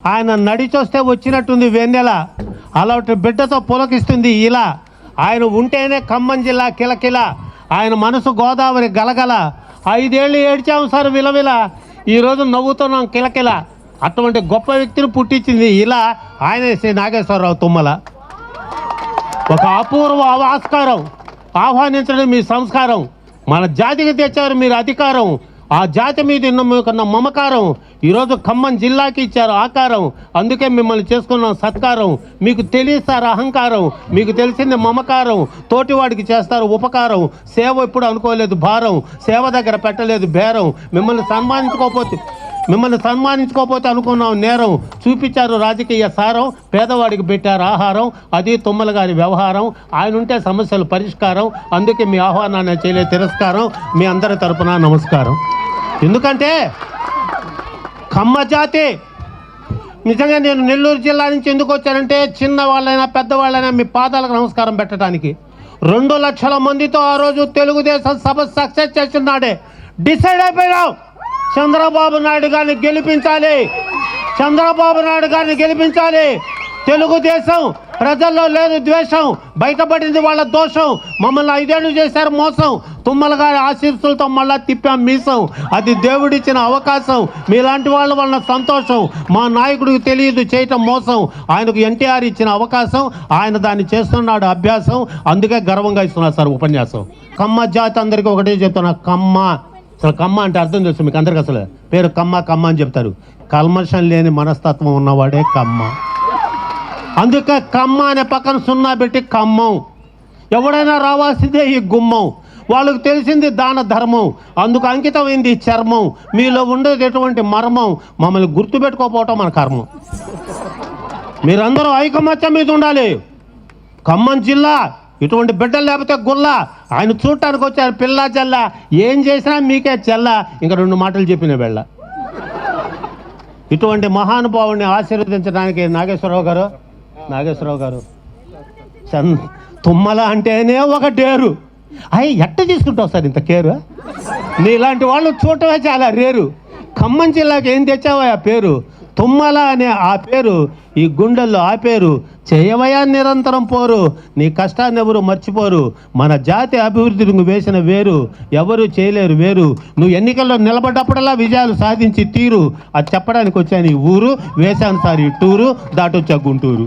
ఆయన నడిచొస్తే వచ్చినట్టుంది వెన్నెల, అలాంటి బిడ్డతో పులకిస్తుంది ఇలా. ఆయన ఉంటేనే ఖమ్మం జిల్లా కిలకిల, ఆయన మనసు గోదావరి గలగల. 5 ఏళ్ళు ఏడ్చాము సార్ విలవిల, ఈరోజు నవ్వుతున్నాం కిలకిల. అటువంటి గొప్ప వ్యక్తిని పుట్టించింది ఇలా ఆయన శ్రీ నాగేశ్వరరావు తుమ్మల. ఒక అపూర్వ ఆస్కారం, ఆహ్వానించడం మీ సంస్కారం. మన జాతికి తెచ్చారు మీరు అధికారం, ఆ జాతి మీద మీకున్న మమకారం ఈరోజు ఖమ్మం జిల్లాకి ఇచ్చారు ఆకారం. అందుకే మిమ్మల్ని చేసుకున్నాం సత్కారం. మీకు తెలియస్తారు అహంకారం, మీకు తెలిసింది మమకారం. తోటివాడికి చేస్తారు ఉపకారం, సేవ ఎప్పుడు అనుకోలేదు భారం, సేవ దగ్గర పెట్టలేదు బేరం. మిమ్మల్ని సన్మానించుకోకపోతే అనుకున్నాం నేరం. చూపించారు రాజకీయ సారం, పేదవాడికి పెట్టారు ఆహారం. అది తుమ్మల గారి వ్యవహారం. ఆయన ఉంటే సమస్యలు పరిష్కారం. అందుకే మీ ఆహ్వానాన్ని చేయలే తిరస్కారం. మీ అందరి తరపున నమస్కారం. ఎందుకంటే ఖమ్మ జాతి నిజంగా, నేను నెల్లూరు జిల్లా నుంచి ఎందుకు వచ్చానంటే చిన్నవాళ్ళైనా పెద్దవాళ్ళైనా మీ పాదాలకు నమస్కారం పెట్టడానికి. 2 లక్షల మందితో ఆ రోజు తెలుగుదేశం సభ సక్సెస్ చేస్తున్నాడే. డిసైడ్ అయిపోయాం, చంద్రబాబు నాయుడు గారిని గెలిపించాలి, చంద్రబాబు నాయుడు గారిని గెలిపించాలి. తెలుగుదేశం ప్రజల్లో లేదు ద్వేషం, బయటపడింది వాళ్ళ దోషం. మమ్మల్ని 5 ఏళ్ళు చేశారు మోసం, తుమ్మల గారి ఆశీస్సులతో మళ్ళా తిప్పాం మీసం. అది దేవుడిచ్చిన అవకాశం, మీలాంటి వాళ్ళ వలన సంతోషం. మా నాయకుడికి తెలియదు చేయటం మోసం, ఆయనకు ఎన్టీఆర్ ఇచ్చిన అవకాశం, ఆయన దాన్ని చేస్తున్నాడు అభ్యాసం. అందుకే గర్వంగా ఇస్తున్నారు సార్ ఉపన్యాసం. ఖమ్మ జాతి అందరికీ ఒకటే చెప్తున్నా, ఖమ్మ. అసలు ఖమ్మ అంటే అర్థం తెలుసు మీకు అందరికీ, అసలు పేరు ఖమ్మ అని చెప్తారు. కల్మషం లేని మనస్తత్వం ఉన్నవాడే ఖమ్మ. అందుకే ఖమ్మ అనే పక్కన 0 పెట్టి ఖమ్మం. ఎవడైనా రావాల్సిందే ఈ గుమ్మం. వాళ్ళకు తెలిసింది దాన ధర్మం, అందుకు అంకితమైంది చర్మం. మీలో ఉండేది ఎటువంటి మర్మం, మమ్మల్ని గుర్తుపెట్టుకోకపోవటం మన కర్మం. మీరందరూ ఐకమత్యం మీద ఉండాలి. ఖమ్మం జిల్లా ఇటువంటి బిడ్డలు లేకపోతే గుల్లా. ఆయన చూడటానికి వచ్చారు పిల్ల జల్ల, ఏం చేసినా మీకే చెల్ల. ఇంకా 2 మాటలు చెప్పిన వెళ్ళ. ఇటువంటి మహానుభావుడిని ఆశీర్వదించడానికి నాగేశ్వరరావు గారు తుమ్మల అంటేనే ఒక డేరు. అయ్యి ఎట్ట తీసుకుంటావు సార్ ఇంత కేరు? నీలాంటి వాళ్ళు చూడటమే చాలా రేరు. ఖమ్మం జిల్లాకి ఏం తెచ్చావా ఆ పేరు? తుమ్మల అనే ఆ పేరు ఈ గుండెల్లో ఆ పేరు. చేయవయా నిరంతరం పోరు, నీ కష్టాన్ని ఎవరు మర్చిపోరు. మన జాతి అభివృద్ధిని నువ్వు వేసిన వేరు ఎవరు చేయలేరు వేరు. నువ్వు ఎన్నికల్లో నిలబడ్డప్పుడల్లా విజయాలు సాధించి తీరు. అది చెప్పడానికి వచ్చాను ఈ ఊరు, వేశాను సార్ ఈ టూరు, దాటొచ్చా గుంటూరు.